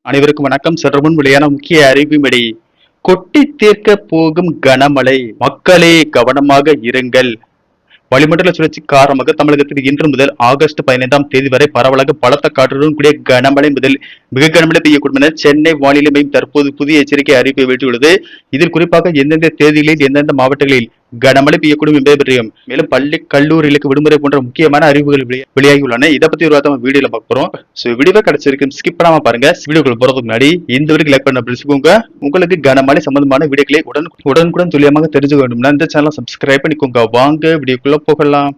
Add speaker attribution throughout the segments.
Speaker 1: அனைவருக்கும் வணக்கம். சற்று முன் வெளியான முக்கிய அறிவிப்படி கொட்டி தீர்க்க போகும் கனமழை, மக்களே கவனமாக இருங்கள். வளிமண்டல சுழற்சி காரணமாக தமிழகத்தில் இன்று முதல் ஆகஸ்ட் 15ஆம் தேதி வரை பரவலாக பலத்த காற்றுடன் கூடிய கனமழை முதல் மிக கனமழை பெய்யக்கூடும் என சென்னை வானிலை மையம் தற்போது புதிய எச்சரிக்கை அறிவிப்பை வெளியிட்டுள்ளது. இதில் குறிப்பாக எந்தெந்த தேதிகளில் எந்தெந்த மாவட்டங்களில் கனமழை பெய்யக்கூடும் என்பதை பற்றியும், மேலும் பள்ளி கல்லூரிகளுக்கு விடுமுறை போன்ற முக்கியமான அறிவிப்புகள் வெளியாகியுள்ளன. இதை பத்தி ஒரு வார்த்தை வீடியோல பார்க்க போறோம். வீடியோ கிடைச்சிருக்கு, ஸ்கிப் பண்ணாம பாருங்க. வீடியோக்குள்ள போறதுக்கு முன்னாடி இந்த வீடியோ லைக் பண்ண பிடிச்சுக்கோங்க. உங்களுக்கு கனமழை சம்பந்தமான வீடியோக்களை உடனுக்குடன் துல்லியமாக தெரிஞ்சுக்க வேண்டும்னா இந்த சேனலை சப்ஸ்கிரைப் பண்ணிக்கோங்க. வாங்க வீடியோக்குள்ள போகலாம்.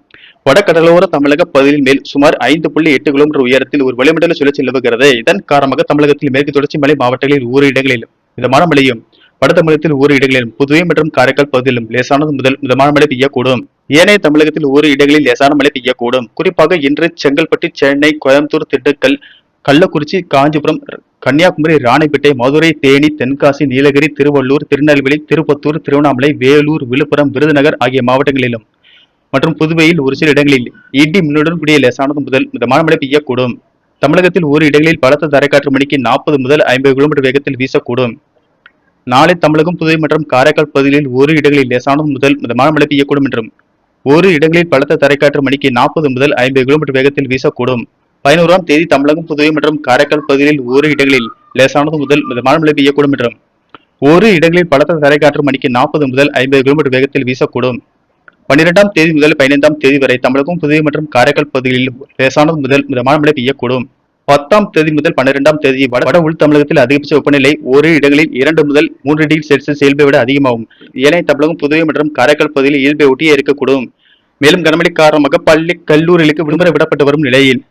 Speaker 1: வடகடலோர தமிழக பகுதியின் மேல் சுமார் 5.8 கிலோமீட்டர் உயரத்தில் ஒரு வளிமண்டல சுழற்சி நிலவுகிறது. இதன் காரணமாக தமிழகத்தில் மேற்கு தொடர்ச்சி மலை மாவட்டங்களில் ஓரிரு இடங்களிலும் மிதமான மழையும், வட தமிழகத்தில் ஓரிரு இடங்களிலும், புதுவை மற்றும் காரைக்கால் பகுதியிலும் லேசானது முதல் மிதமான மழை பெய்யக்கூடும். ஏனைய தமிழகத்தில் ஓரிரு இடங்களில் லேசான மழை பெய்யக்கூடும். குறிப்பாக இன்று செங்கல்பட்டு, சென்னை, கோயம்புத்தூர், திண்டுக்கல், கள்ளக்குறிச்சி, காஞ்சிபுரம், கன்னியாகுமரி, ராணிப்பேட்டை, மதுரை, தேனி, தென்காசி, நீலகிரி, திருவள்ளூர், திருநெல்வேலி, திருப்பத்தூர், திருவண்ணாமலை, வேலூர், விழுப்புரம், விருதுநகர் ஆகிய மாவட்டங்களிலும் மற்றும் புதுவையில் ஒரு சில இடங்களில் இடி மின்னுடன் கூடிய லேசானது முதல் மிதமான மழை பெய்யக்கூடும். தமிழகத்தில் ஒரு இடங்களில் பலத்த தரைக்காற்று மணிக்கு 40 முதல் 50 கிலோமீட்டர் வேகத்தில் வீசக்கூடும். நாளை தமிழகம், புதுவை மற்றும் காரைக்கால் பகுதிகளில் ஒரு இடங்களில் லேசானது முதல் மிதமான மழை பெய்யக்கூடும் என்றும், ஒரு இடங்களில் பலத்த தரைக்காற்று மணிக்கு 40 முதல் 50 கிலோமீட்டர் வேகத்தில் வீசக்கூடும். 11ஆம் தேதி தமிழகம், புதுவை மற்றும் காரைக்கால் பகுதிகளில் ஒரு இடங்களில் லேசானது முதல் மிதமான மழை பெய்யக்கூடும் என்றும், ஒரு இடங்களில் பலத்த தரைக்காற்று மணிக்கு 40 முதல் 50 கிலோமீட்டர் வேகத்தில் வீசக்கூடும். 12ஆம் தேதி முதல் 15ஆம் தேதி வரை தமிழகம், புதுவை மற்றும் காரைக்கால் பகுதிகளில் லேசானது முதல் மிதமான மழை பெய்யக்கூடும். 10ஆம் தேதி முதல் 12ஆம் தேதி வட உள் தமிழகத்தில் அதிகபட்ச வெப்பநிலை ஒரு இடங்களில் 2 முதல் 3 டிகிரி செல்சியஸ் இயல்பை விட அதிகமாகும். ஏனைய தமிழகம், புதுவை மற்றும் காரைக்கால் பகுதியில் இயல்பை ஒட்டியே இருக்கக்கூடும். மேலும் கனமழை காரணமாக பள்ளி கல்லூரிகளுக்கு விடுமுறை விடப்பட்டு வரும் நிலையில்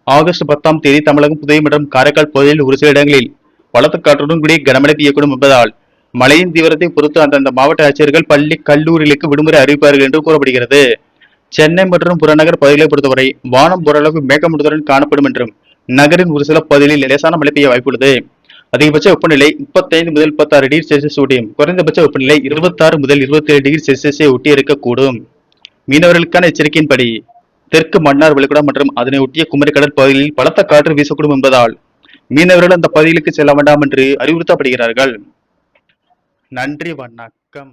Speaker 1: ஆகஸ்ட் 10ஆம் தேதி தமிழகம், புதுவை மற்றும் காரைக்கால் பகுதியில் ஒரு சில இடங்களில் பலத்த காற்றுடன் கூடிய கனமழை பெய்யக்கூடும் என்பதால் மழையின் தீவிரத்தை பொறுத்து அந்தந்த மாவட்ட ஆட்சியர்கள் பள்ளி கல்லூரிகளுக்கு விடுமுறை அறிவிப்பார்கள் என்று கூறப்படுகிறது. சென்னை மற்றும் புறநகர் பகுதிகளை பொறுத்தவரை வானம் ஓரளவு மேகமூட்டத்துடன் காணப்படும் என்றும், நகரின் ஒரு சில பகுதிகளில் லேசான மழை பெய்ய வாய்ப்புள்ளது. அதிகபட்ச வெப்பநிலை 35 முதல் 36 டிகிரி செல்சியஸ் ஒட்டியும், குறைந்தபட்ச வெப்பநிலை 26 முதல் 27 டிகிரி செல்சியஸை ஒட்டி இருக்கக்கூடும். மீனவர்களுக்கான எச்சரிக்கையின்படி தெற்கு மன்னார் வளைகுடா மற்றும் அதனை ஒட்டிய குமரிக்கடல் பகுதிகளில் பலத்த காற்று வீசக்கூடும் என்பதால் மீனவர்கள் அந்த பகுதிகளுக்கு செல்ல வேண்டாம் என்று அறிவுறுத்தப்படுகிறார்கள். நன்றி, வணக்கம்.